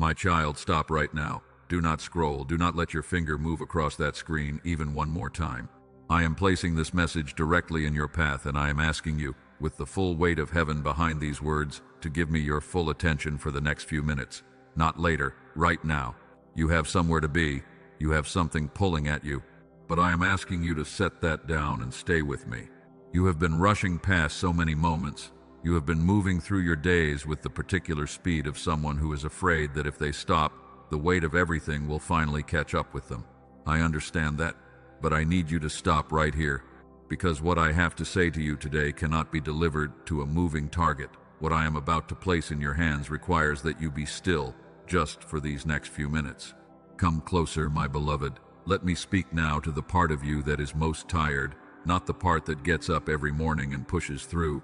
My child, stop right now. Do not scroll. Do not let your finger move across that screen even one more time. I am placing this message directly in your path, and I am asking you, with the full weight of heaven behind these words, to give me your full attention for the next few minutes. Not later, right now. You have somewhere to be. You have something pulling at you. But I am asking you to set that down and stay with me. You have been rushing past so many moments. You have been moving through your days with the particular speed of someone who is afraid that if they stop, the weight of everything will finally catch up with them. I understand that, but I need you to stop right here, because what I have to say to you today cannot be delivered to a moving target. What I am about to place in your hands requires that you be still, just for these next few minutes. Come closer, my beloved. Let me speak now to the part of you that is most tired, not the part that gets up every morning and pushes through,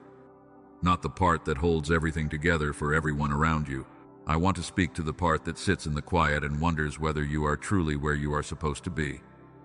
not the part that holds everything together for everyone around you. I want to speak to the part that sits in the quiet and wonders whether you are truly where you are supposed to be.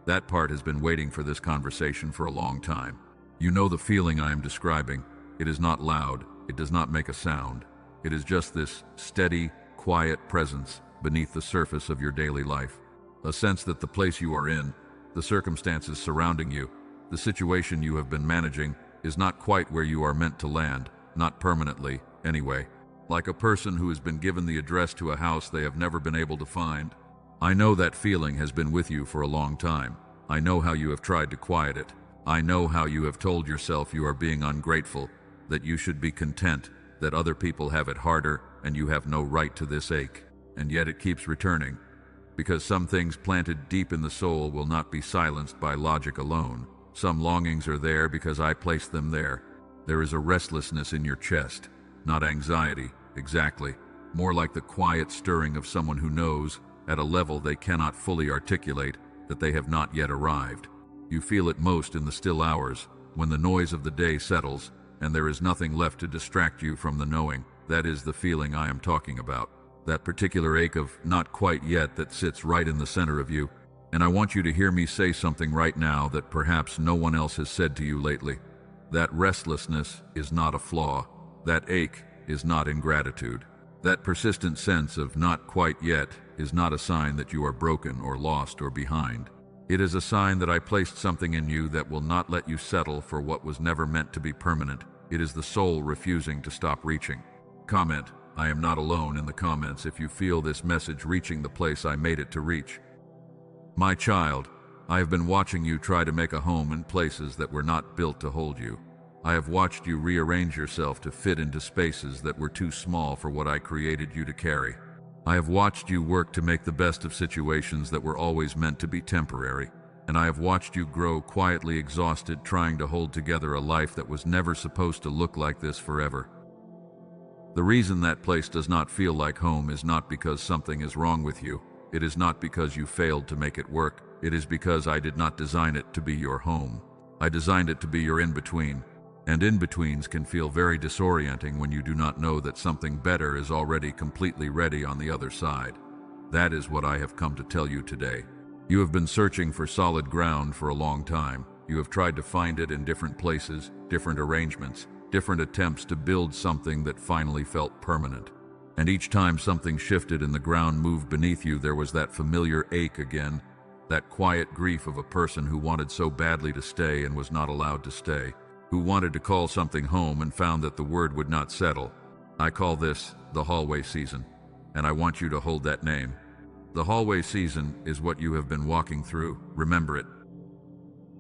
That part has been waiting for this conversation for a long time. You know the feeling I am describing. It is not loud. It does not make a sound. It is just this steady, quiet presence beneath the surface of your daily life. A sense that the place you are in, the circumstances surrounding you, the situation you have been managing is not quite where you are meant to land, not permanently, anyway. Like a person who has been given the address to a house they have never been able to find. I know that feeling has been with you for a long time. I know how you have tried to quiet it. I know how you have told yourself you are being ungrateful, that you should be content, that other people have it harder and you have no right to this ache. And yet it keeps returning, because some things planted deep in the soul will not be silenced by logic alone. Some longings are there because I placed them there. There is a restlessness in your chest, not anxiety, exactly, more like the quiet stirring of someone who knows, at a level they cannot fully articulate, that they have not yet arrived. You feel it most in the still hours, when the noise of the day settles, and there is nothing left to distract you from the knowing. That is the feeling I am talking about. That particular ache of not quite yet that sits right in the center of you. And I want you to hear me say something right now that perhaps no one else has said to you lately. That restlessness is not a flaw. That ache is not ingratitude. That persistent sense of not quite yet is not a sign that you are broken or lost or behind. It is a sign that I placed something in you that will not let you settle for what was never meant to be permanent. It is the soul refusing to stop reaching. Comment, I am not alone in the comments if you feel this message reaching the place I made it to reach. My child, I have been watching you try to make a home in places that were not built to hold you. I have watched you rearrange yourself to fit into spaces that were too small for what I created you to carry. I have watched you work to make the best of situations that were always meant to be temporary, and I have watched you grow quietly exhausted trying to hold together a life that was never supposed to look like this forever. The reason that place does not feel like home is not because something is wrong with you. It is not because you failed to make it work. It is because I did not design it to be your home. I designed it to be your in-between. And in-betweens can feel very disorienting when you do not know that something better is already completely ready on the other side. That is what I have come to tell you today. You have been searching for solid ground for a long time. You have tried to find it in different places, different arrangements, different attempts to build something that finally felt permanent. And each time something shifted and the ground moved beneath you, there was that familiar ache again, that quiet grief of a person who wanted so badly to stay and was not allowed to stay, who wanted to call something home and found that the word would not settle. I call this the hallway season, and I want you to hold that name. The hallway season is what you have been walking through. Remember it.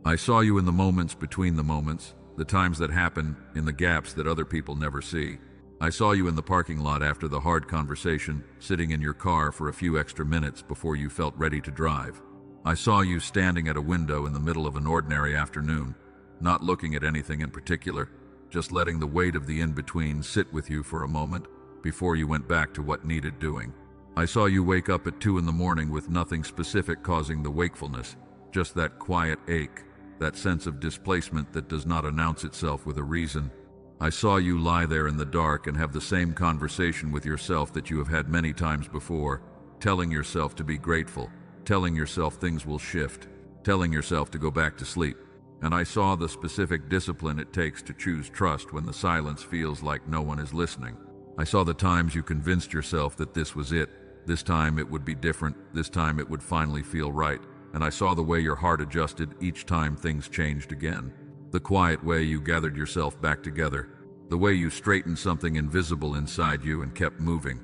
I saw you in the moments between the moments, the times that happen in the gaps that other people never see. I saw you in the parking lot after the hard conversation, sitting in your car for a few extra minutes before you felt ready to drive. I saw you standing at a window in the middle of an ordinary afternoon, not looking at anything in particular, just letting the weight of the in-between sit with you for a moment before you went back to what needed doing. I saw you wake up at 2 a.m. with nothing specific causing the wakefulness, just that quiet ache, that sense of displacement that does not announce itself with a reason. I saw you lie there in the dark and have the same conversation with yourself that you have had many times before, telling yourself to be grateful, telling yourself things will shift, telling yourself to go back to sleep. And I saw the specific discipline it takes to choose trust when the silence feels like no one is listening. I saw the times you convinced yourself that this was it, This time it would be different. This time it would finally feel right. And I saw the way your heart adjusted each time things changed again. The quiet way you gathered yourself back together. The way you straightened something invisible inside you and kept moving.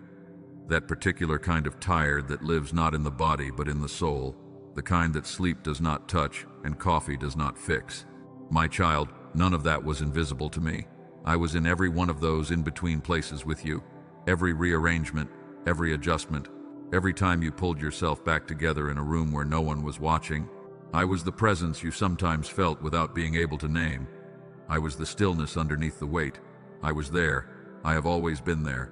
That particular kind of tired that lives not in the body but in the soul. The kind that sleep does not touch and coffee does not fix. My child, none of that was invisible to me. I was in every one of those in-between places with you. Every rearrangement, every adjustment, every time you pulled yourself back together in a room where no one was watching. I was the presence you sometimes felt without being able to name. I was the stillness underneath the weight. I was there. I have always been there.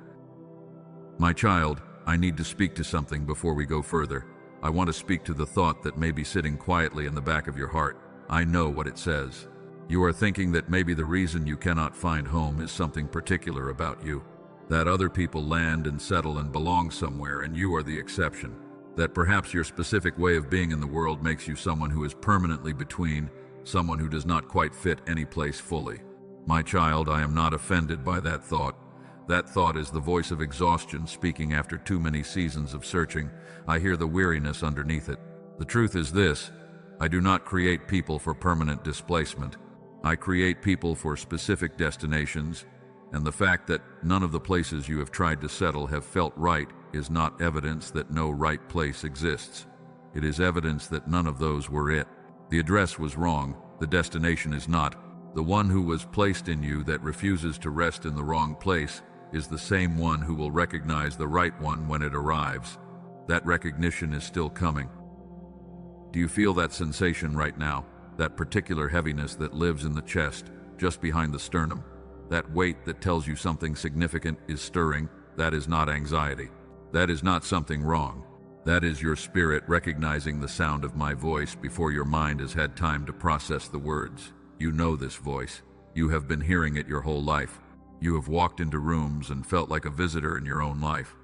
My child, I need to speak to something before we go further. I want to speak to the thought that may be sitting quietly in the back of your heart. I know what it says. You are thinking that maybe the reason you cannot find home is something particular about you. That other people land and settle and belong somewhere and you are the exception. That perhaps your specific way of being in the world makes you someone who is permanently between, someone who does not quite fit any place fully. My child, I am not offended by that thought. That thought is the voice of exhaustion speaking after too many seasons of searching. I hear the weariness underneath it. The truth is this: I do not create people for permanent displacement. I create people for specific destinations, and the fact that none of the places you have tried to settle have felt right is not evidence that no right place exists. It is evidence that none of those were it. The address was wrong, the destination is not. The one who was placed in you that refuses to rest in the wrong place is the same one who will recognize the right one when it arrives. That recognition is still coming. Do you feel that sensation right now? That particular heaviness that lives in the chest, just behind the sternum? That weight that tells you something significant is stirring? That is not anxiety. That is not something wrong. That is your spirit recognizing the sound of my voice before your mind has had time to process the words. You know this voice. You have been hearing it your whole life. You have walked into rooms and felt like a visitor in your own life.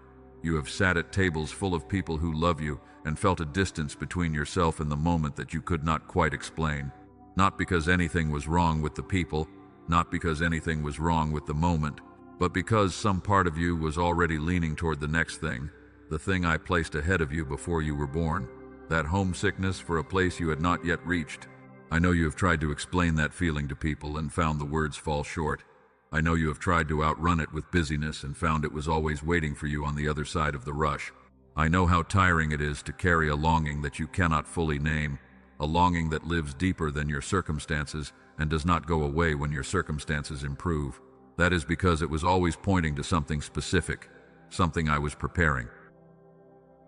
You have sat at tables full of people who love you and felt a distance between yourself and the moment that you could not quite explain. Not because anything was wrong with the people, not because anything was wrong with the moment, but because some part of you was already leaning toward the next thing, the thing I placed ahead of you before you were born, that homesickness for a place you had not yet reached. I know you have tried to explain that feeling to people and found the words fall short. I know you have tried to outrun it with busyness and found it was always waiting for you on the other side of the rush. I know how tiring it is to carry a longing that you cannot fully name, a longing that lives deeper than your circumstances and does not go away when your circumstances improve. That is because it was always pointing to something specific, something I was preparing.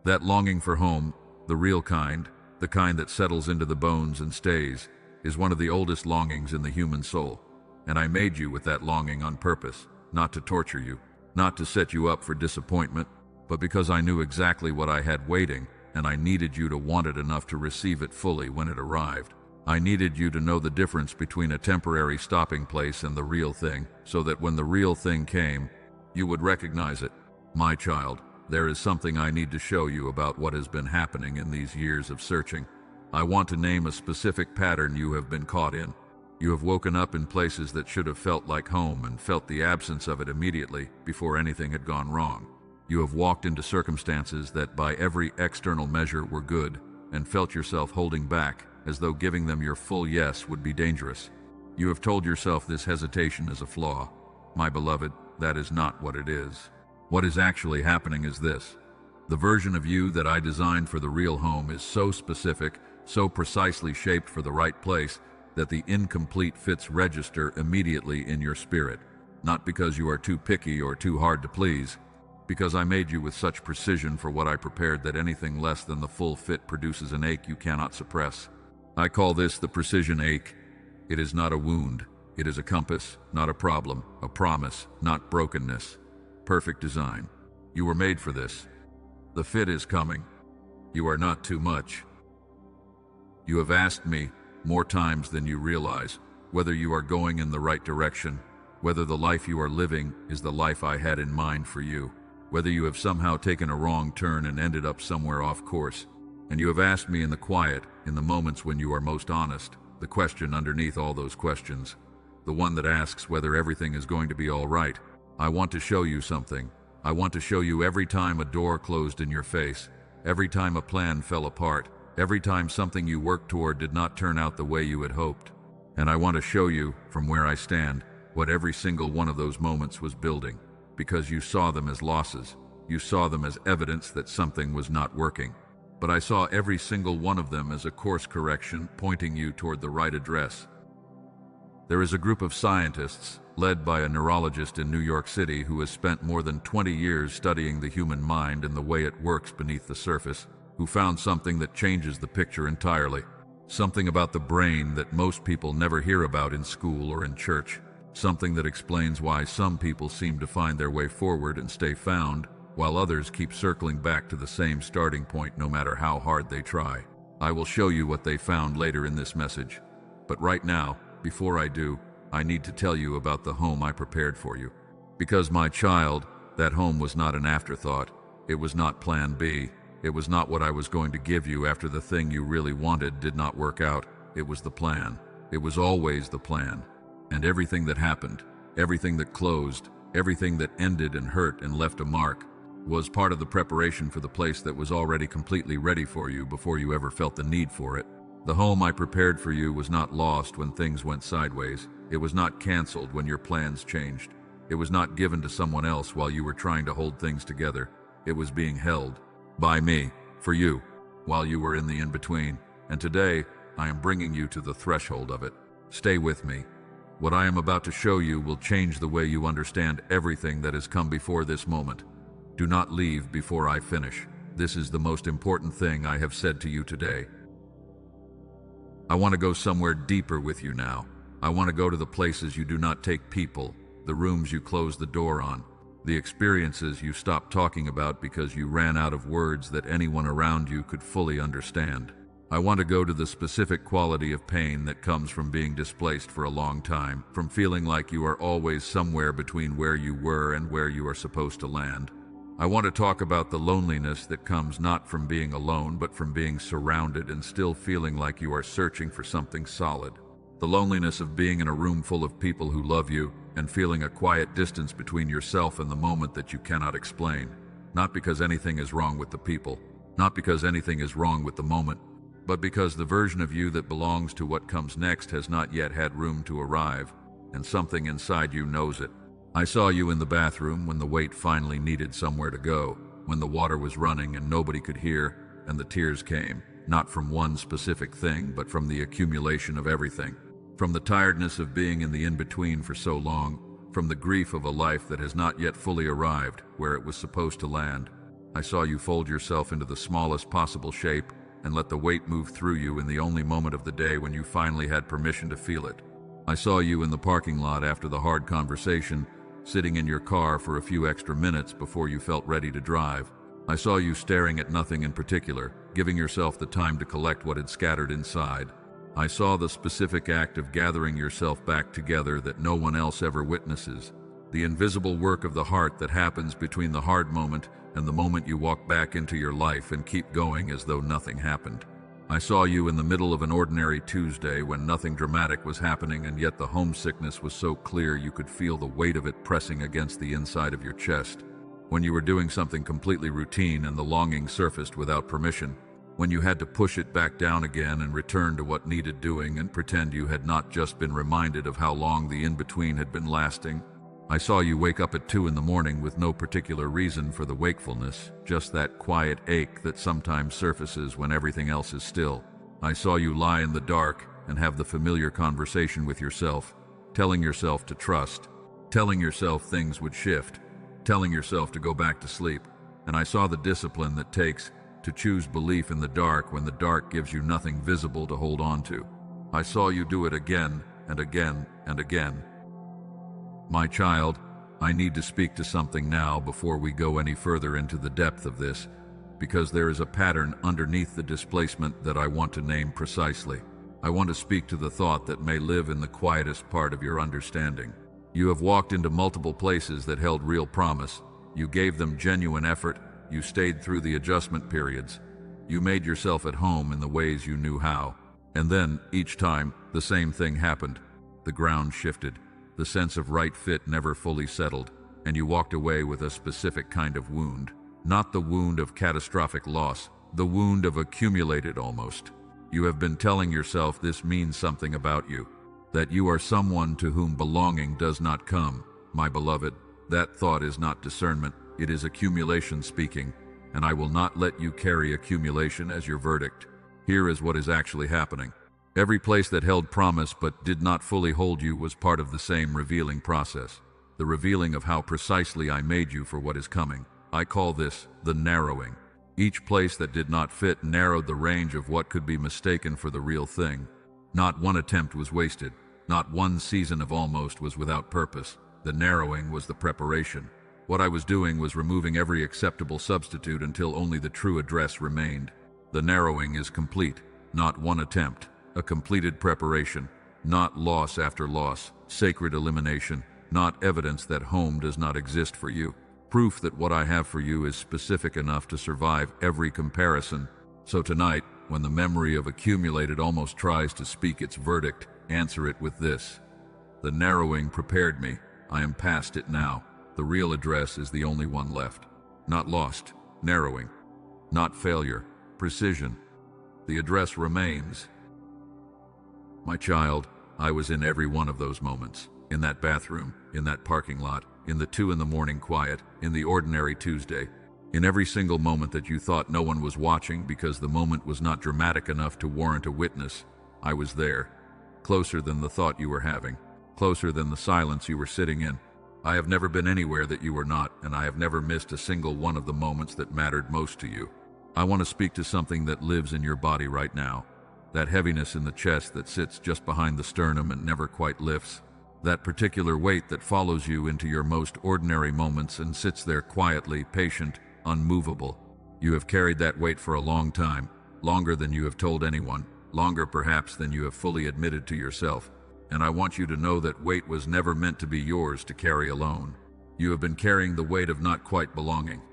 That longing for home, the real kind, the kind that settles into the bones and stays, is one of the oldest longings in the human soul. And I made you with that longing on purpose, not to torture you, not to set you up for disappointment, but because I knew exactly what I had waiting, and I needed you to want it enough to receive it fully when it arrived. I needed you to know the difference between a temporary stopping place and the real thing, so that when the real thing came, you would recognize it. My child, there is something I need to show you about what has been happening in these years of searching. I want to name a specific pattern you have been caught in. You have woken up in places that should have felt like home and felt the absence of it immediately before anything had gone wrong. You have walked into circumstances that by every external measure were good and felt yourself holding back as though giving them your full yes would be dangerous. You have told yourself this hesitation is a flaw. My beloved, that is not what it is. What is actually happening is this. The version of you that I designed for the real home is so specific, so precisely shaped for the right place, that the incomplete fits register immediately in your spirit. Not because you are too picky or too hard to please, because I made you with such precision for what I prepared that anything less than the full fit produces an ache you cannot suppress. I call this the precision ache. It is not a wound. It is a compass, not a problem, a promise, not brokenness. Perfect design. You were made for this. The fit is coming. You are not too much. You have asked me, more times than you realize, whether you are going in the right direction, whether the life you are living is the life I had in mind for you, whether you have somehow taken a wrong turn and ended up somewhere off course. And you have asked me in the quiet, in the moments when you are most honest, the question underneath all those questions, the one that asks whether everything is going to be all right. I want to show you something. I want to show you every time a door closed in your face, every time a plan fell apart, every time something you worked toward did not turn out the way you had hoped. And I want to show you, from where I stand, what every single one of those moments was building, because you saw them as losses. You saw them as evidence that something was not working. But I saw every single one of them as a course correction pointing you toward the right address. There is a group of scientists, led by a neurologist in New York City who has spent more than 20 years studying the human mind and the way it works beneath the surface, who found something that changes the picture entirely. Something about the brain that most people never hear about in school or in church. Something that explains why some people seem to find their way forward and stay found, while others keep circling back to the same starting point no matter how hard they try. I will show you what they found later in this message. But right now, before I do, I need to tell you about the home I prepared for you. Because, my child, that home was not an afterthought. It was not plan B. It was not what I was going to give you after the thing you really wanted did not work out. It was the plan. It was always the plan. And everything that happened, everything that closed, everything that ended and hurt and left a mark, was part of the preparation for the place that was already completely ready for you before you ever felt the need for it. The home I prepared for you was not lost when things went sideways. It was not canceled when your plans changed. It was not given to someone else while you were trying to hold things together. It was being held by me, for you, while you were in the in-between. And today, I am bringing you to the threshold of it. Stay with me. What I am about to show you will change the way you understand everything that has come before this moment. Do not leave before I finish. This is the most important thing I have said to you today. I want to go somewhere deeper with you now. I want to go to the places you do not take people, the rooms you close the door on, the experiences you stopped talking about because you ran out of words that anyone around you could fully understand. I want to go to the specific quality of pain that comes from being displaced for a long time, from feeling like you are always somewhere between where you were and where you are supposed to land. I want to talk about the loneliness that comes not from being alone, but from being surrounded and still feeling like you are searching for something solid. The loneliness of being in a room full of people who love you and feeling a quiet distance between yourself and the moment that you cannot explain. Not because anything is wrong with the people, not because anything is wrong with the moment, but because the version of you that belongs to what comes next has not yet had room to arrive, and something inside you knows it. I saw you in the bathroom when the weight finally needed somewhere to go, when the water was running and nobody could hear, and the tears came, not from one specific thing, but from the accumulation of everything. From the tiredness of being in the in-between for so long, from the grief of a life that has not yet fully arrived where it was supposed to land. I saw you fold yourself into the smallest possible shape and let the weight move through you in the only moment of the day when you finally had permission to feel it. I saw you in the parking lot after the hard conversation, sitting in your car for a few extra minutes before you felt ready to drive. I saw you staring at nothing in particular, giving yourself the time to collect what had scattered inside. I saw the specific act of gathering yourself back together that no one else ever witnesses, the invisible work of the heart that happens between the hard moment and the moment you walk back into your life and keep going as though nothing happened. I saw you in the middle of an ordinary Tuesday when nothing dramatic was happening, and yet the homesickness was so clear you could feel the weight of it pressing against the inside of your chest. When you were doing something completely routine and the longing surfaced without permission. When you had to push it back down again and return to what needed doing and pretend you had not just been reminded of how long the in-between had been lasting. I saw you wake up at 2 a.m. with no particular reason for the wakefulness, just that quiet ache that sometimes surfaces when everything else is still. I saw you lie in the dark and have the familiar conversation with yourself, telling yourself to trust, telling yourself things would shift, telling yourself to go back to sleep. And I saw the discipline that takes to choose belief in the dark when the dark gives you nothing visible to hold on to. I saw you do it again and again and again. My child, I need to speak to something now before we go any further into the depth of this, because there is a pattern underneath the displacement that I want to name precisely. I want to speak to the thought that may live in the quietest part of your understanding. You have walked into multiple places that held real promise. You gave them genuine effort. You stayed through the adjustment periods. You made yourself at home in the ways you knew how. And then, each time, the same thing happened. The ground shifted. The sense of right fit never fully settled. and you walked away with a specific kind of wound. Not the wound of catastrophic loss, the wound of accumulated almost. You have been telling yourself this means something about you, that you are someone to whom belonging does not come. My beloved, that thought is not discernment, it is accumulation speaking, and I will not let you carry accumulation as your verdict. Here is what is actually happening. Every place that held promise but did not fully hold you was part of the same revealing process, the revealing of how precisely I made you for what is coming. I call this the narrowing. Each place that did not fit narrowed the range of what could be mistaken for the real thing. Not one attempt was wasted. Not one season of almost was without purpose. The narrowing was the preparation. What I was doing was removing every acceptable substitute until only the true address remained. The narrowing is complete. Not one attempt. A completed preparation. Not loss after loss. Sacred elimination. Not evidence that home does not exist for you. Proof that what I have for you is specific enough to survive every comparison. So tonight, when the memory of accumulated almost tries to speak its verdict, answer it with this. The narrowing prepared me. I am past it now. The real address is the only one left. Not lost. Narrowing. Not failure. Precision. The address remains. My child, I was in every one of those moments. In that bathroom, in that parking lot, in the 2 a.m. quiet, in the ordinary Tuesday. In every single moment that you thought no one was watching because the moment was not dramatic enough to warrant a witness, I was there. Closer than the thought you were having. Closer than the silence you were sitting in. I have never been anywhere that you were not, and I have never missed a single one of the moments that mattered most to you. I want to speak to something that lives in your body right now. That heaviness in the chest that sits just behind the sternum and never quite lifts. That particular weight that follows you into your most ordinary moments and sits there quietly, patient, unmovable. You have carried that weight for a long time, longer than you have told anyone, longer perhaps than you have fully admitted to yourself. And I want you to know that weight was never meant to be yours to carry alone. You have been carrying the weight of not quite belonging,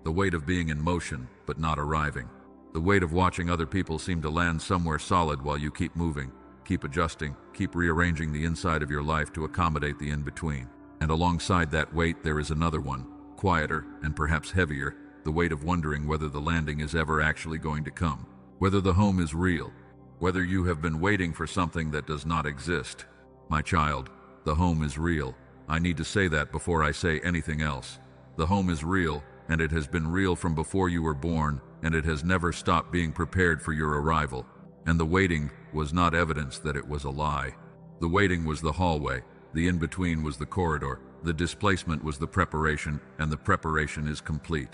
the weight of being in motion but not arriving, the weight of watching other people seem to land somewhere solid while you keep moving. Keep adjusting, keep rearranging the inside of your life to accommodate the in-between. And alongside that weight there is another one, quieter and perhaps heavier, the weight of wondering whether the landing is ever actually going to come, whether the home is real, whether you have been waiting for something that does not exist. My child, the home is real. I need to say that before I say anything else. The home is real, and it has been real from before you were born, and it has never stopped being prepared for your arrival. And the waiting was not evidence that it was a lie. The waiting was the hallway, the in-between was the corridor, the displacement was the preparation, and the preparation is complete.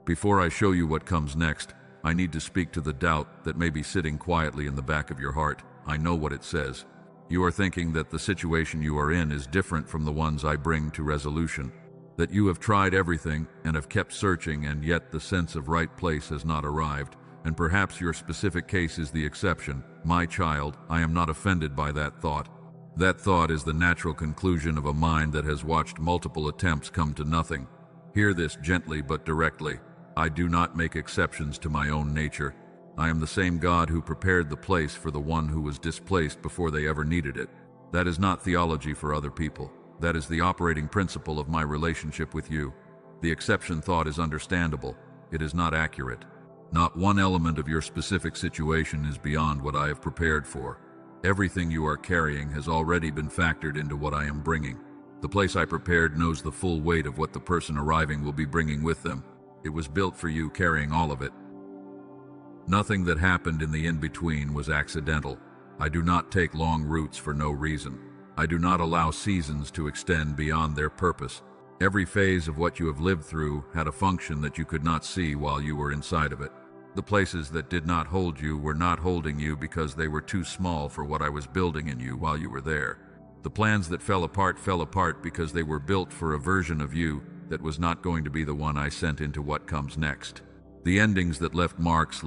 Before I show you what comes next, I need to speak to the doubt that may be sitting quietly in the back of your heart. I know what it says. You are thinking that the situation you are in is different from the ones I bring to resolution, that you have tried everything and have kept searching, and yet the sense of right place has not arrived. And perhaps your specific case is the exception. My child, I am not offended by that thought. That thought is the natural conclusion of a mind that has watched multiple attempts come to nothing. Hear this gently but directly. I do not make exceptions to my own nature. I am the same God who prepared the place for the one who was displaced before they ever needed it. That is not theology for other people. That is the operating principle of my relationship with you. The exception thought is understandable. It is not accurate. Not one element of your specific situation is beyond what I have prepared for. Everything you are carrying has already been factored into what I am bringing. The place I prepared knows the full weight of what the person arriving will be bringing with them. It was built for you, carrying all of it. Nothing that happened in the in-between was accidental. I do not take long routes for no reason. I do not allow seasons to extend beyond their purpose. Every phase of what you have lived through had a function that you could not see while you were inside of it. The places that did not hold you were not holding you because they were too small for what I was building in you while you were there. The plans that fell apart because they were built for a version of you that was not going to be the one I sent into what comes next. The endings that left marks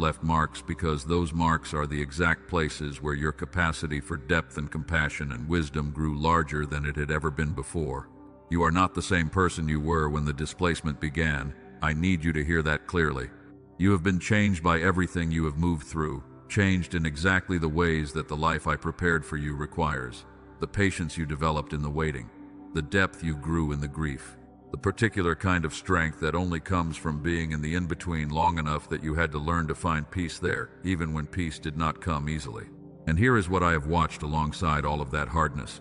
because those marks are the exact places where your capacity for depth and compassion and wisdom grew larger than it had ever been before. You are not the same person you were when the displacement began. I need you to hear that clearly. You have been changed by everything you have moved through, changed in exactly the ways that the life I prepared for you requires, the patience you developed in the waiting, the depth you grew in the grief, the particular kind of strength that only comes from being in the in-between long enough that you had to learn to find peace there, even when peace did not come easily. And here is what I have watched alongside all of that hardness.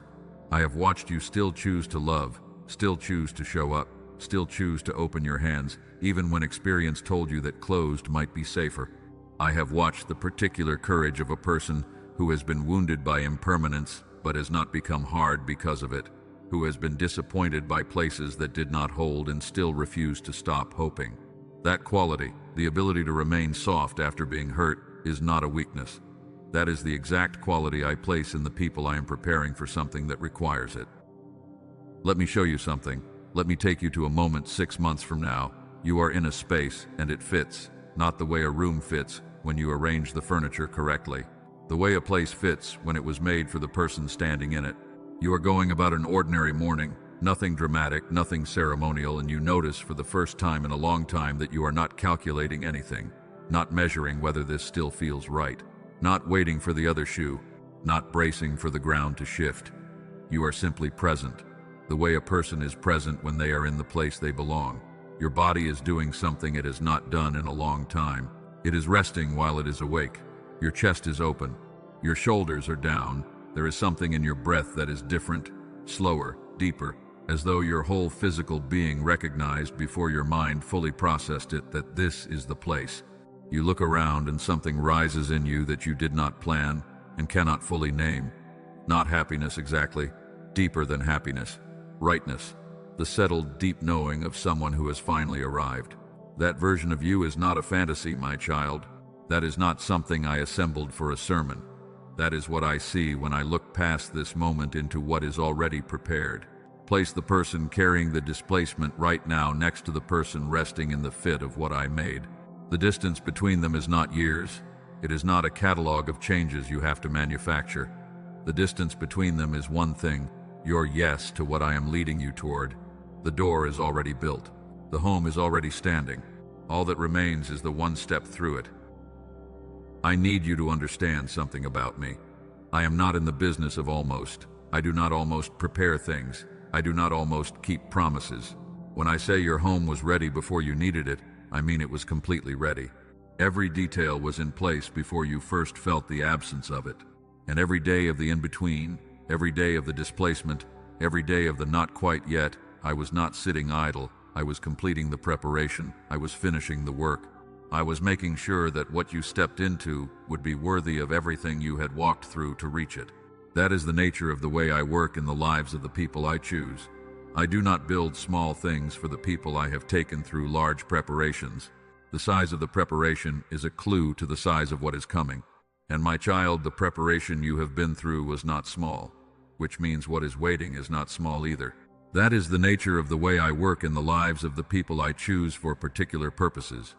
I have watched you still choose to love, still choose to show up, still choose to open your hands, even when experience told you that closed might be safer. I have watched the particular courage of a person who has been wounded by impermanence but has not become hard because of it, who has been disappointed by places that did not hold and still refused to stop hoping. That quality, the ability to remain soft after being hurt, is not a weakness. That is the exact quality I place in the people I am preparing for something that requires it. Let me show you something. Let me take you to a moment 6 months from now. You are in a space and it fits, not the way a room fits when you arrange the furniture correctly. The way a place fits when it was made for the person standing in it. You are going about an ordinary morning, nothing dramatic, nothing ceremonial, and you notice for the first time in a long time that you are not calculating anything, not measuring whether this still feels right, not waiting for the other shoe, not bracing for the ground to shift. You are simply present, the way a person is present when they are in the place they belong. Your body is doing something it has not done in a long time. It is resting while it is awake. Your chest is open. Your shoulders are down. There is something in your breath that is different, slower, deeper, as though your whole physical being recognized before your mind fully processed it that this is the place. You look around and something rises in you that you did not plan and cannot fully name. Not happiness exactly, deeper than happiness. Rightness, the settled, deep knowing of someone who has finally arrived. That version of you is not a fantasy, my child. That is not something I assembled for a sermon. That is what I see when I look past this moment into what is already prepared. Place the person carrying the displacement right now next to the person resting in the fit of what I made. The distance between them is not years. It is not a catalog of changes you have to manufacture. The distance between them is one thing, your yes to what I am leading you toward. The door is already built. The home is already standing. All that remains is the one step through it. I need you to understand something about me. I am not in the business of almost. I do not almost prepare things. I do not almost keep promises. When I say your home was ready before you needed it, I mean it was completely ready. Every detail was in place before you first felt the absence of it. And every day of the in-between, every day of the displacement, every day of the not quite yet, I was not sitting idle. I was completing the preparation. I was finishing the work. I was making sure that what you stepped into would be worthy of everything you had walked through to reach it. That is the nature of the way I work in the lives of the people I choose. I do not build small things for the people I have taken through large preparations. The size of the preparation is a clue to the size of what is coming. And my child, the preparation you have been through was not small, which means what is waiting is not small either. That is the nature of the way I work in the lives of the people I choose for particular purposes.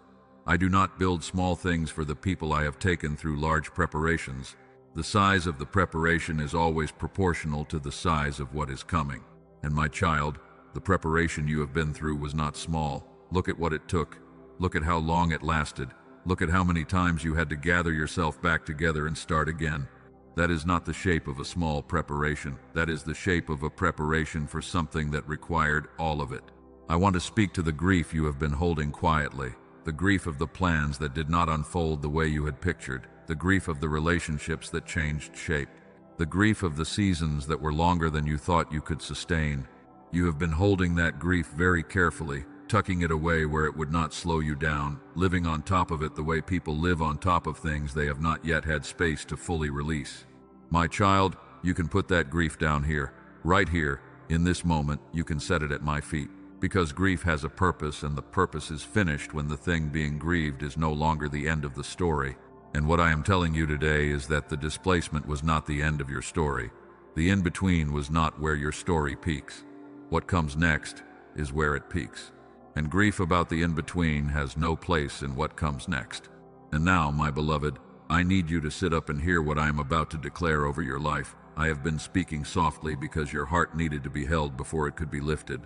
I do not build small things for the people I have taken through large preparations. The size of the preparation is always proportional to the size of what is coming. And my child, the preparation you have been through was not small. Look at what it took. Look at how long it lasted. Look at how many times you had to gather yourself back together and start again. That is not the shape of a small preparation. That is the shape of a preparation for something that required all of it. I want to speak to the grief you have been holding quietly. The grief of the plans that did not unfold the way you had pictured. The grief of the relationships that changed shape. The grief of the seasons that were longer than you thought you could sustain. You have been holding that grief very carefully, tucking it away where it would not slow you down, living on top of it the way people live on top of things they have not yet had space to fully release. My child, you can put that grief down here, right here, in this moment. You can set it at my feet. Because grief has a purpose, and the purpose is finished when the thing being grieved is no longer the end of the story. And what I am telling you today is that the displacement was not the end of your story. The in-between was not where your story peaks. What comes next is where it peaks. And grief about the in-between has no place in what comes next. And now, my beloved, I need you to sit up and hear what I am about to declare over your life. I have been speaking softly because your heart needed to be held before it could be lifted.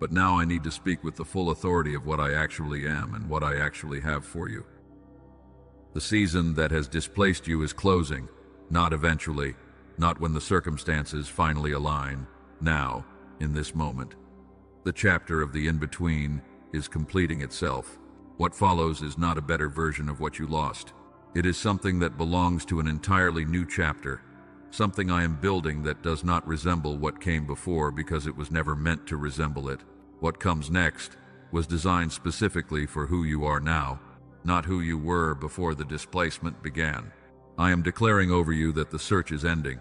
But now I need to speak with the full authority of what I actually am and what I actually have for you. The season that has displaced you is closing, not eventually, not when the circumstances finally align. Now, in this moment. The chapter of the in-between is completing itself. What follows is not a better version of what you lost. It is something that belongs to an entirely new chapter, something I am building that does not resemble what came before because it was never meant to resemble it. What comes next was designed specifically for who you are now, not who you were before the displacement began. I am declaring over you that the search is ending.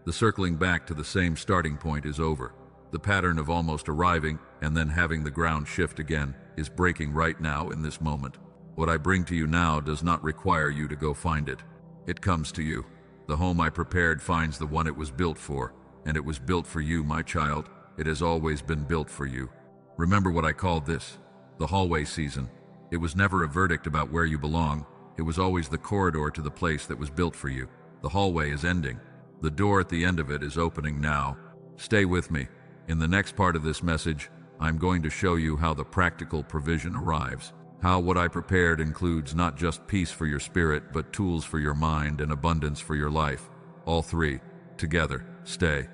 The circling back to the same starting point is over. The pattern of almost arriving and then having the ground shift again is breaking right now in this moment. What I bring to you now does not require you to go find it. It comes to you. The home I prepared finds the one it was built for, and it was built for you, my child. It has always been built for you. Remember what I called this, the hallway season. It was never a verdict about where you belong. It was always the corridor to the place that was built for you. The hallway is ending. The door at the end of it is opening now. Stay with me. In the next part of this message, I'm going to show you how the practical provision arrives. How what I prepared includes not just peace for your spirit, but tools for your mind and abundance for your life. All three, together. Stay.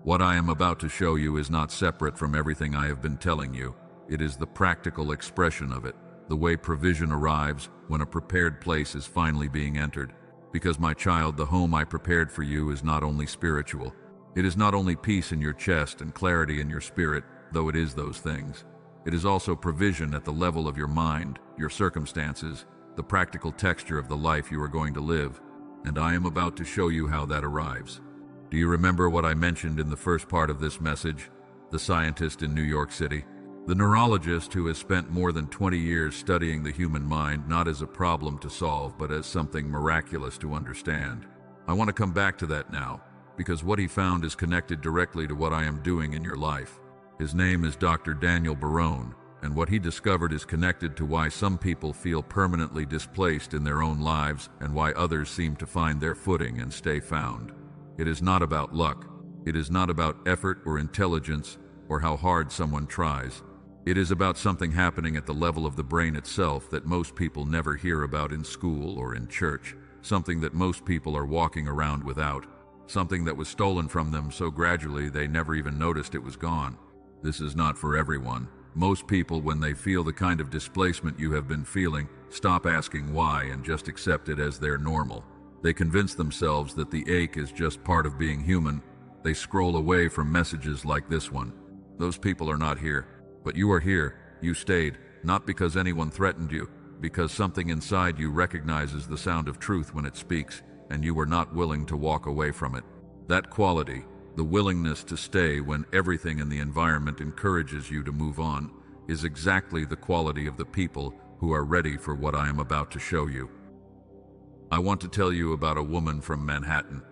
What I am about to show you is not separate from everything I have been telling you. It is the practical expression of it, the way provision arrives when a prepared place is finally being entered. Because, my child, the home I prepared for you is not only spiritual. It is not only peace in your chest and clarity in your spirit, though it is those things. It is also provision at the level of your mind, your circumstances, the practical texture of the life you are going to live, and I am about to show you how that arrives. Do you remember what I mentioned in the first part of this message? The scientist in New York City? The neurologist who has spent more than 20 years studying the human mind not as a problem to solve, but as something miraculous to understand. I want to come back to that now, because what he found is connected directly to what I am doing in your life. His name is Dr. Daniel Barone, and what he discovered is connected to why some people feel permanently displaced in their own lives and why others seem to find their footing and stay found. It is not about luck. It is not about effort or intelligence or how hard someone tries. It is about something happening at the level of the brain itself that most people never hear about in school or in church, something that most people are walking around without, something that was stolen from them so gradually they never even noticed it was gone. This is not for everyone. Most people, when they feel the kind of displacement you have been feeling, stop asking why and just accept it as their normal. They convince themselves that the ache is just part of being human. They scroll away from messages like this one. Those people are not here. But you are here. You stayed, not because anyone threatened you, because something inside you recognizes the sound of truth when it speaks, and you were not willing to walk away from it. That quality, the willingness to stay when everything in the environment encourages you to move on, is exactly the quality of the people who are ready for what I am about to show you. I want to tell you about a woman from Manhattan.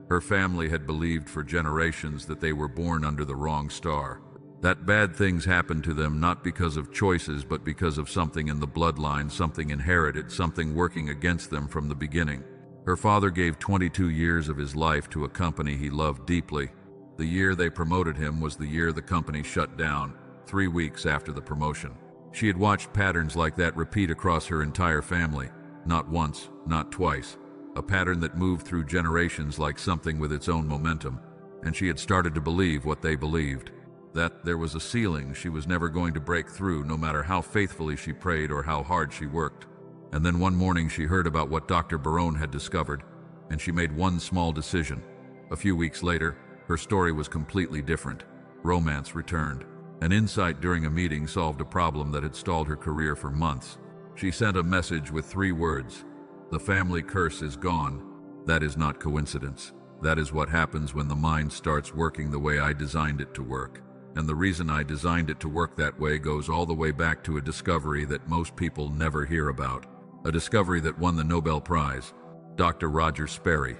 Her family had believed for generations that they were born under the wrong star, that bad things happened to them not because of choices but because of something in the bloodline, something inherited, something working against them from the beginning. Her father gave 22 years of his life to a company he loved deeply. The year they promoted him was the year the company shut down, 3 weeks after the promotion. She had watched patterns like that repeat across her entire family, not once, not twice, a pattern that moved through generations like something with its own momentum, and she had started to believe what they believed, that there was a ceiling she was never going to break through no matter how faithfully she prayed or how hard she worked. And then one morning she heard about what Dr. Barone had discovered, and she made one small decision. A few weeks later, her story was completely different. Romance returned. An insight during a meeting solved a problem that had stalled her career for months. She sent a message with 3 words: "The family curse is gone." That is not coincidence. That is what happens when the mind starts working the way I designed it to work. And the reason I designed it to work that way goes all the way back to a discovery that most people never hear about. A discovery that won the Nobel Prize. Dr. Roger Sperry.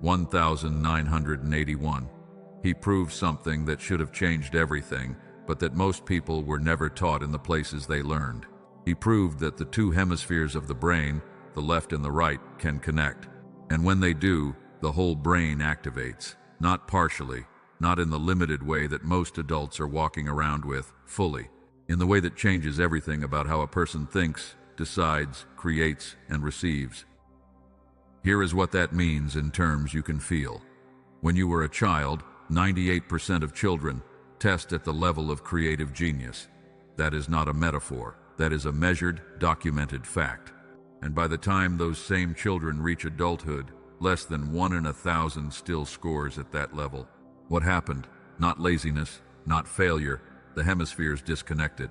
1981. He proved something that should have changed everything, but that most people were never taught in the places they learned. He proved that the 2 hemispheres of the brain, the left and the right, can connect. And when they do, the whole brain activates. Not partially, not in the limited way that most adults are walking around with, fully. In the way that changes everything about how a person thinks, decides, creates, and receives. Here is what that means in terms you can feel. When you were a child, 98% of children test at the level of creative genius. That is not a metaphor. That is a measured, documented fact. And by the time those same children reach adulthood, less than 1 in 1,000 still scores at that level. What happened? Not laziness, not failure. The hemispheres disconnected.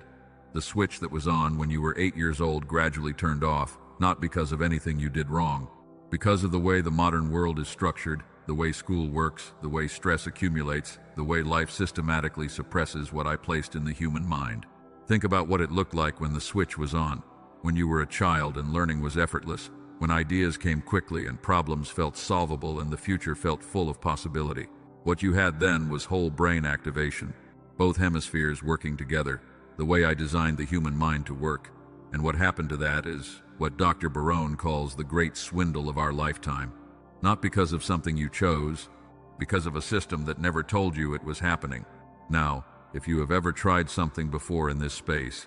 The switch that was on when you were 8 years old gradually turned off, not because of anything you did wrong. Because of the way the modern world is structured, the way school works, the way stress accumulates, the way life systematically suppresses what I placed in the human mind. Think about what it looked like when the switch was on, when you were a child and learning was effortless, when ideas came quickly and problems felt solvable and the future felt full of possibility. What you had then was whole brain activation, both hemispheres working together, the way I designed the human mind to work. And what happened to that is what Dr. Barone calls the great swindle of our lifetime. Not because of something you chose, because of a system that never told you it was happening. Now, if you have ever tried something before in this space,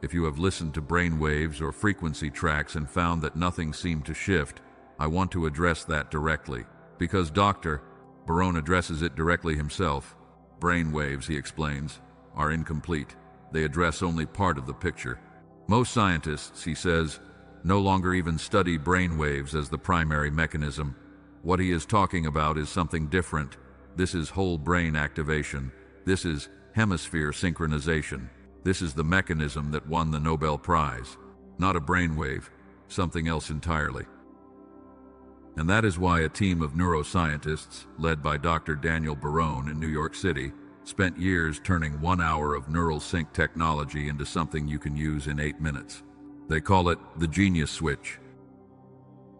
if you have listened to brain waves or frequency tracks and found that nothing seemed to shift, I want to address that directly, because Dr. Barone addresses it directly himself. Brain waves, he explains, are incomplete. They address only part of the picture. Most scientists, he says, no longer even study brain waves as the primary mechanism. What he is talking about is something different. This is whole brain activation. This is hemisphere synchronization. This is the mechanism that won the Nobel Prize. Not a brainwave, something else entirely. And that is why a team of neuroscientists, led by Dr. Daniel Barone in New York City, spent years turning 1 hour of neural sync technology into something you can use in 8 minutes. They call it the Genius Switch.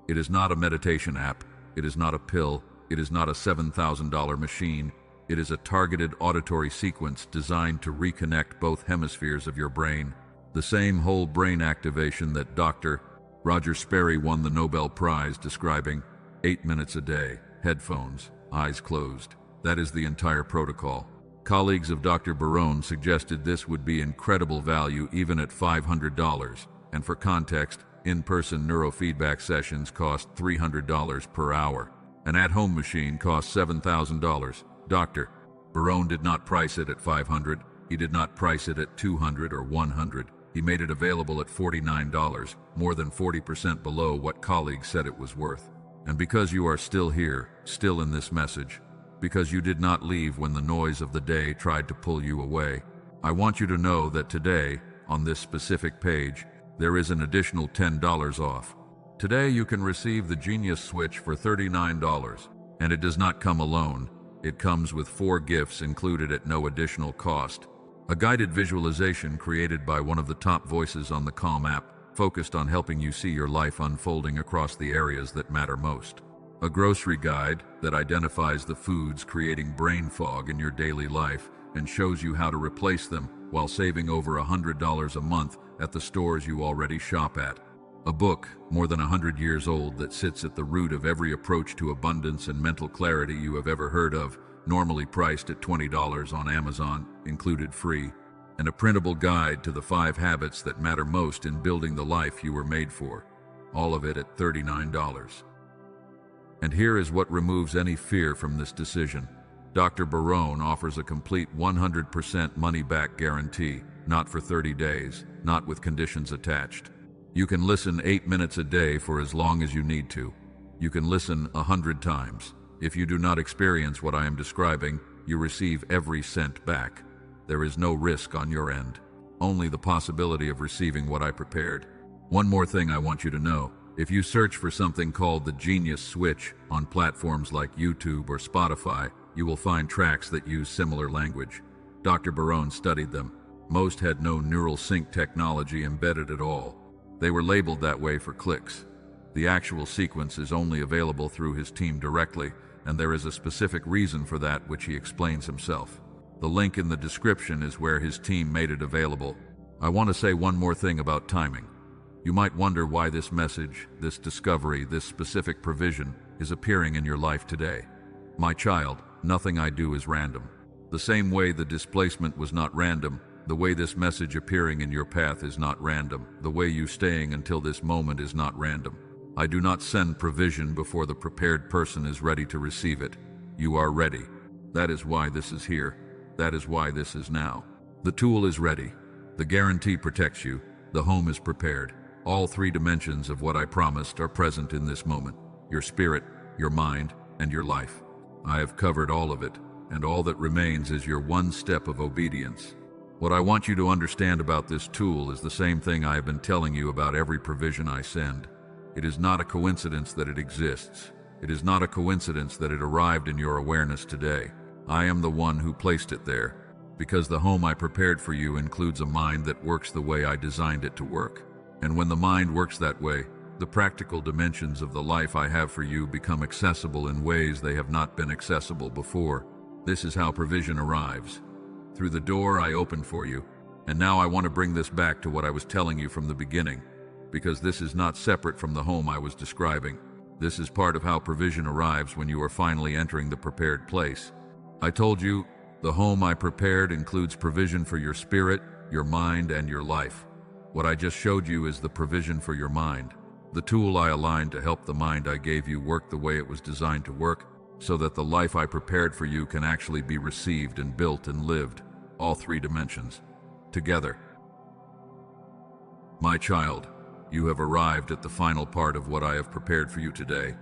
It is not a meditation app. It is not a pill. It is not a $7,000 machine. It is a targeted auditory sequence designed to reconnect both hemispheres of your brain. The same whole brain activation that Dr. Roger Sperry won the Nobel Prize describing. 8 minutes a day, headphones, eyes closed. That is the entire protocol. Colleagues of Dr. Barone suggested this would be incredible value even at $500. And for context, in-person neurofeedback sessions cost $300 per hour. An at-home machine costs $7,000. Dr. Barone did not price it at $500. He did not price it at $200 or $100. He made it available at $49, more than 40% below what colleagues said it was worth. And because you are still here, still in this message, because you did not leave when the noise of the day tried to pull you away, I want you to know that today, on this specific page, there is an additional $10 off. Today you can receive the Genius Switch for $39, and it does not come alone. It comes with 4 gifts included at no additional cost. A guided visualization created by one of the top voices on the Calm app, focused on helping you see your life unfolding across the areas that matter most. A grocery guide that identifies the foods creating brain fog in your daily life and shows you how to replace them while saving over $100 a month at the stores you already shop at. A book, more than 100 years old, that sits at the root of every approach to abundance and mental clarity you have ever heard of, normally priced at $20 on Amazon, included free. And a printable guide to the 5 habits that matter most in building the life you were made for. All of it at $39. And here is what removes any fear from this decision. Dr. Barone offers a complete 100% money-back guarantee, not for 30 days, not with conditions attached. You can listen 8 minutes a day for as long as you need to. You can listen 100 times. If you do not experience what I am describing, you receive every cent back. There is no risk on your end, only the possibility of receiving what I prepared. One more thing I want you to know. If you search for something called the Genius Switch on platforms like YouTube or Spotify, you will find tracks that use similar language. Dr. Barone studied them. Most had no neural sync technology embedded at all. They were labeled that way for clicks. The actual sequence is only available through his team directly, and there is a specific reason for that which he explains himself. The link in the description is where his team made it available. I want to say one more thing about timing. You might wonder why this message, this discovery, this specific provision is appearing in your life today. My child, nothing I do is random. The same way the displacement was not random, the way this message appearing in your path is not random. The way you staying until this moment is not random. I do not send provision before the prepared person is ready to receive it. You are ready. That is why this is here. That is why this is now. The tool is ready. The guarantee protects you. The home is prepared. All three dimensions of what I promised are present in this moment. Your spirit, your mind, and your life. I have covered all of it, and all that remains is your one step of obedience. What I want you to understand about this tool is the same thing I have been telling you about every provision I send. It is not a coincidence that it exists. It is not a coincidence that it arrived in your awareness today. I am the one who placed it there, because the home I prepared for you includes a mind that works the way I designed it to work. And when the mind works that way, the practical dimensions of the life I have for you become accessible in ways they have not been accessible before. This is how provision arrives. Through the door I opened for you, and now I want to bring this back to what I was telling you from the beginning, because this is not separate from the home I was describing. This is part of how provision arrives when you are finally entering the prepared place. I told you, the home I prepared includes provision for your spirit, your mind, and your life. What I just showed you is the provision for your mind. The tool I aligned to help the mind I gave you work the way it was designed to work, so that the life I prepared for you can actually be received and built and lived, all three dimensions, together. My child, you have arrived at the final part of what I have prepared for you today,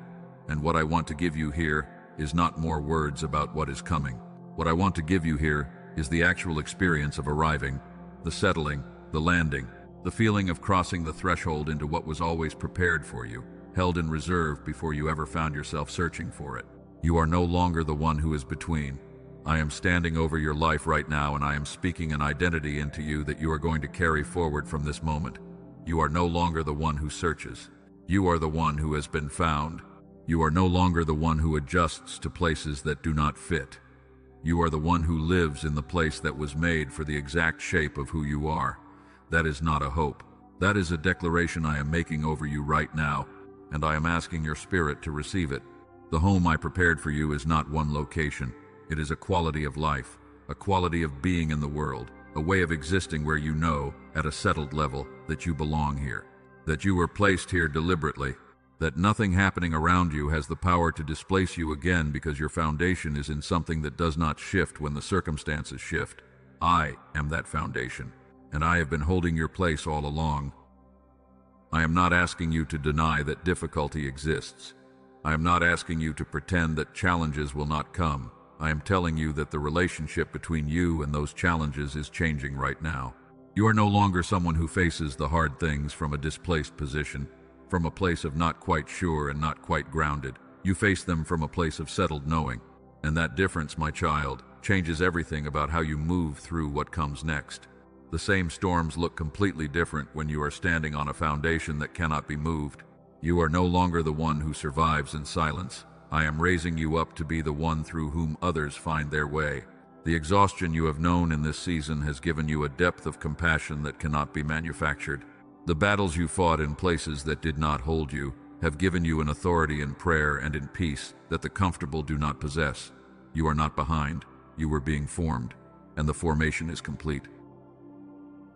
and what I want to give you here is not more words about what is coming. What I want to give you here is the actual experience of arriving, the settling, the landing, the feeling of crossing the threshold into what was always prepared for you, held in reserve before you ever found yourself searching for it. You are no longer the one who is between. I am standing over your life right now, and I am speaking an identity into you that you are going to carry forward from this moment. You are no longer the one who searches. You are the one who has been found. You are no longer the one who adjusts to places that do not fit. You are the one who lives in the place that was made for the exact shape of who you are. That is not a hope. That is a declaration I am making over you right now, and I am asking your spirit to receive it. The home I prepared for you is not one location. It is a quality of life, a quality of being in the world, a way of existing where you know, at a settled level, that you belong here, that you were placed here deliberately, that nothing happening around you has the power to displace you again because your foundation is in something that does not shift when the circumstances shift. I am that foundation, and I have been holding your place all along. I am not asking you to deny that difficulty exists. I am not asking you to pretend that challenges will not come. I am telling you that the relationship between you and those challenges is changing right now. You are no longer someone who faces the hard things from a displaced position, from a place of not quite sure and not quite grounded. You face them from a place of settled knowing. And that difference, my child, changes everything about how you move through what comes next. The same storms look completely different when you are standing on a foundation that cannot be moved. You are no longer the one who survives in silence. I am raising you up to be the one through whom others find their way. The exhaustion you have known in this season has given you a depth of compassion that cannot be manufactured. The battles you fought in places that did not hold you have given you an authority in prayer and in peace that the comfortable do not possess. You are not behind. You were being formed, and the formation is complete.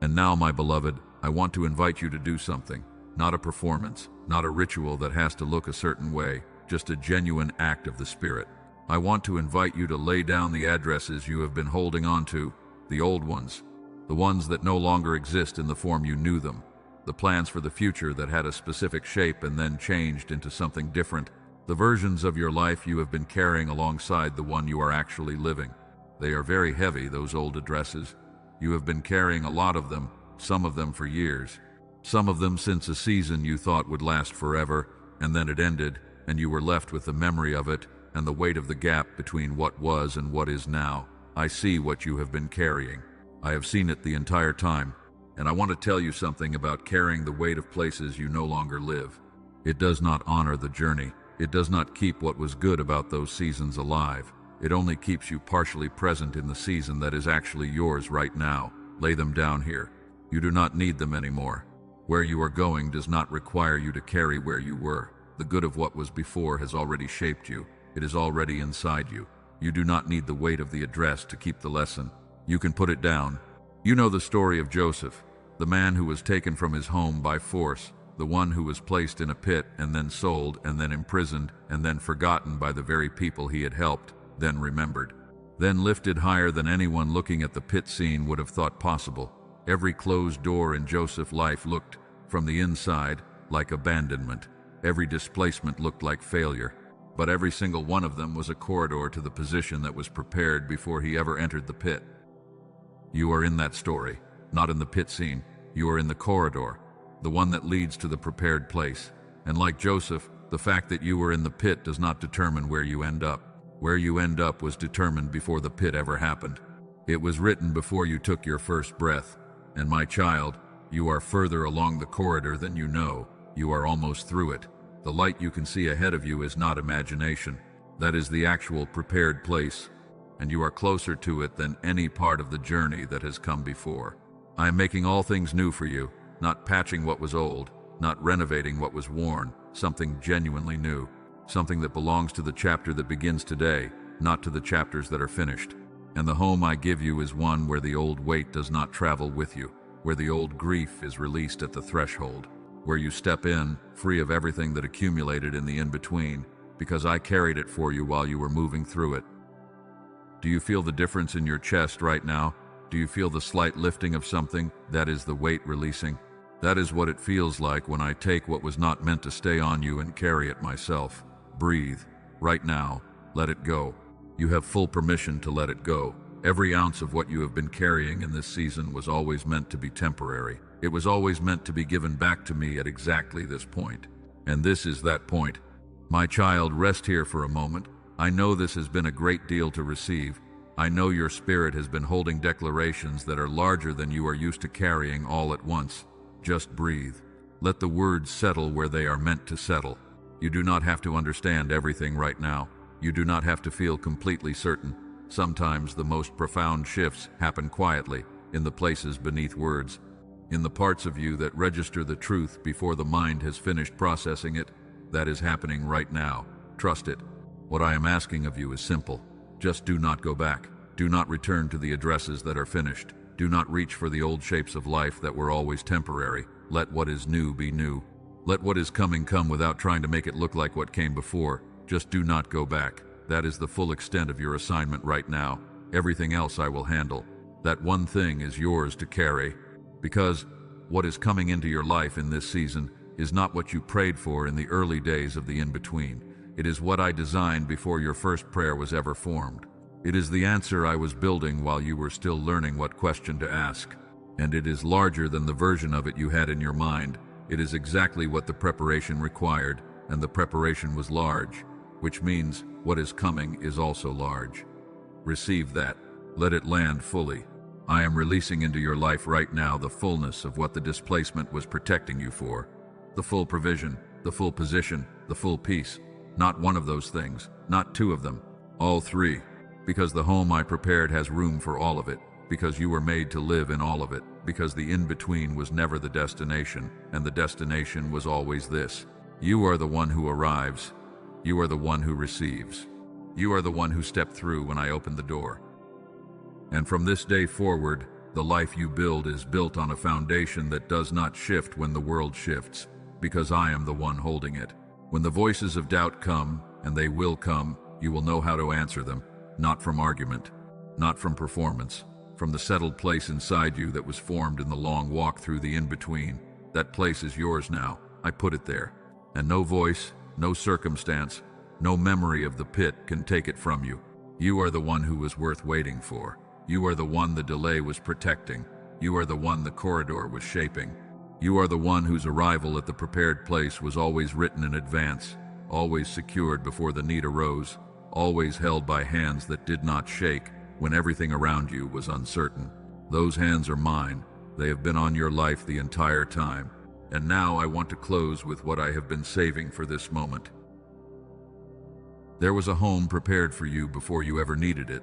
And now, my beloved, I want to invite you to do something. Not a performance, not a ritual that has to look a certain way, just a genuine act of the Spirit. I want to invite you to lay down the addresses you have been holding on to, the old ones, the ones that no longer exist in the form you knew them, the plans for the future that had a specific shape and then changed into something different, the versions of your life you have been carrying alongside the one you are actually living. They are very heavy, those old addresses. You have been carrying a lot of them, some of them for years. Some of them since a season you thought would last forever, and then it ended, and you were left with the memory of it and the weight of the gap between what was and what is now. I see what you have been carrying. I have seen it the entire time, and I want to tell you something about carrying the weight of places you no longer live. It does not honor the journey. It does not keep what was good about those seasons alive. It only keeps you partially present in the season that is actually yours right now. Lay them down here. You do not need them anymore. Where you are going does not require you to carry where you were. The good of what was before has already shaped you. It is already inside you. You do not need the weight of the address to keep the lesson. You can put it down. You know the story of Joseph, the man who was taken from his home by force, the one who was placed in a pit and then sold and then imprisoned and then forgotten by the very people he had helped, then remembered. then lifted higher than anyone looking at the pit scene would have thought possible. Every closed door in Joseph's life looked, from the inside, like abandonment. Every displacement looked like failure. But every single one of them was a corridor to the position that was prepared before he ever entered the pit. You are in that story, not in the pit scene. You are in the corridor, the one that leads to the prepared place. And like Joseph, the fact that you were in the pit does not determine where you end up. Where you end up was determined before the pit ever happened. It was written before you took your first breath. And my child, you are further along the corridor than you know. You are almost through it. The light you can see ahead of you is not imagination. That is the actual prepared place, and you are closer to it than any part of the journey that has come before. I am making all things new for you, not patching what was old, not renovating what was worn, something genuinely new, something that belongs to the chapter that begins today, not to the chapters that are finished. And the home I give you is one where the old weight does not travel with you, where the old grief is released at the threshold, where you step in, free of everything that accumulated in the in-between, because I carried it for you while you were moving through it. Do you feel the difference in your chest right now? Do you feel the slight lifting of something? That is the weight releasing. That is what it feels like when I take what was not meant to stay on you and carry it myself. Breathe. Right now. Let it go. You have full permission to let it go. Every ounce of what you have been carrying in this season was always meant to be temporary. It was always meant to be given back to me at exactly this point. And this is that point. My child, rest here for a moment. I know this has been a great deal to receive. I know your spirit has been holding declarations that are larger than you are used to carrying all at once. Just breathe. Let the words settle where they are meant to settle. You do not have to understand everything right now. You do not have to feel completely certain. Sometimes the most profound shifts happen quietly, in the places beneath words, in the parts of you that register the truth before the mind has finished processing it. That is happening right now. Trust it. What I am asking of you is simple. Just do not go back. Do not return to the addresses that are finished. Do not reach for the old shapes of life that were always temporary. Let what is new be new. Let what is coming come without trying to make it look like what came before. Just do not go back. That is the full extent of your assignment right now. Everything else I will handle. That one thing is yours to carry. Because what is coming into your life in this season is not what you prayed for in the early days of the in-between. It is what I designed before your first prayer was ever formed. It is the answer I was building while you were still learning what question to ask. And it is larger than the version of it you had in your mind. It is exactly what the preparation required, and the preparation was large, which means what is coming is also large. Receive that. Let it land fully. I am releasing into your life right now the fullness of what the displacement was protecting you for. The full provision, the full position, the full peace. Not one of those things, not two of them, all three. Because the home I prepared has room for all of it, because you were made to live in all of it, because the in-between was never the destination, and the destination was always this. You are the one who arrives. You are the one who receives. You are the one who stepped through when I opened the door. And from this day forward, the life you build is built on a foundation that does not shift when the world shifts, because I am the one holding it. When the voices of doubt come, and they will come, you will know how to answer them, not from argument, not from performance, from the settled place inside you that was formed in the long walk through the in-between. That place is yours now. I put it there. And no voice, no circumstance, no memory of the pit can take it from you. You are the one who was worth waiting for. You are the one the delay was protecting. You are the one the corridor was shaping. You are the one whose arrival at the prepared place was always written in advance, always secured before the need arose, always held by hands that did not shake when everything around you was uncertain. Those hands are mine. They have been on your life the entire time. And now I want to close with what I have been saving for this moment. There was a home prepared for you before you ever needed it.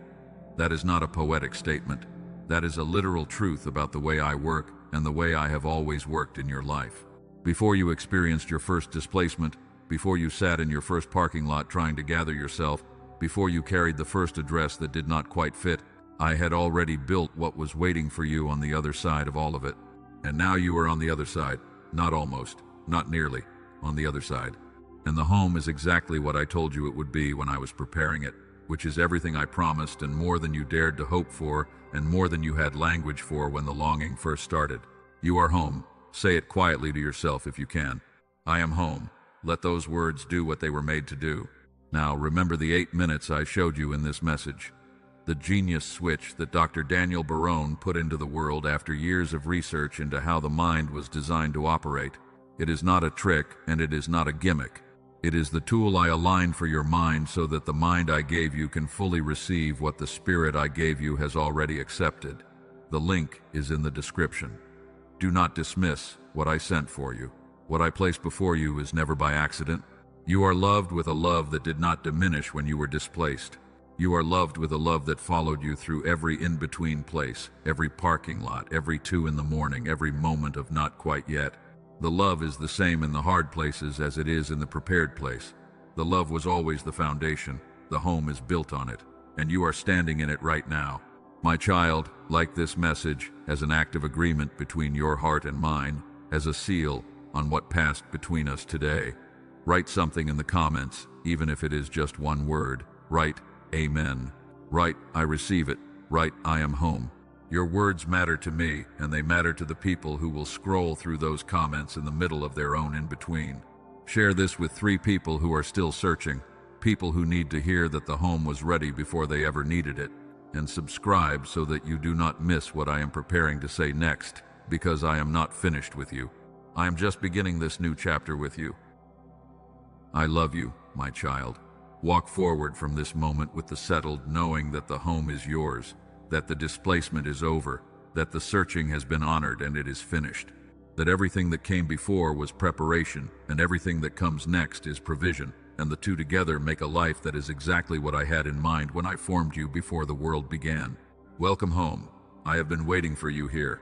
That is not a poetic statement. That is a literal truth about the way I work and the way I have always worked in your life. Before you experienced your first displacement, before you sat in your first parking lot trying to gather yourself, before you carried the first address that did not quite fit, I had already built what was waiting for you on the other side of all of it. And now you are on the other side. Not almost, not nearly, on the other side. And the home is exactly what I told you it would be when I was preparing it. which is everything I promised and more than you dared to hope for and more than you had language for when the longing first started. You are home. Say it quietly to yourself if you can. I am home. Let those words do what they were made to do. Now remember the 8 minutes I showed you in this message. The genius switch that Dr. Daniel Barone put into the world after years of research into how the mind was designed to operate. It is not a trick and it is not a gimmick. It is the tool I aligned for your mind so that the mind I gave you can fully receive what the spirit I gave you has already accepted. The link is in the description. Do not dismiss what I sent for you. What I placed before you is never by accident. You are loved with a love that did not diminish when you were displaced. You are loved with a love that followed you through every in-between place, every parking lot, every 2 a.m, every moment of not quite yet. The love is the same in the hard places as it is in the prepared place. The love was always the foundation. The home is built on it, and you are standing in it right now. My child, like this message, as an act of agreement between your heart and mine, as a seal on what passed between us today. Write something in the comments, even if it is just one word. Write, Amen. Write, I receive it. Write, I am home. Your words matter to me, and they matter to the people who will scroll through those comments in the middle of their own in-between. Share this with 3 people who are still searching, people who need to hear that the home was ready before they ever needed it, and subscribe so that you do not miss what I am preparing to say next, because I am not finished with you. I am just beginning this new chapter with you. I love you, my child. Walk forward from this moment with the settled knowing that the home is yours, that the displacement is over, that the searching has been honored and it is finished, that everything that came before was preparation and everything that comes next is provision, and the two together make a life that is exactly what I had in mind when I formed you before the world began. Welcome home. I have been waiting for you here.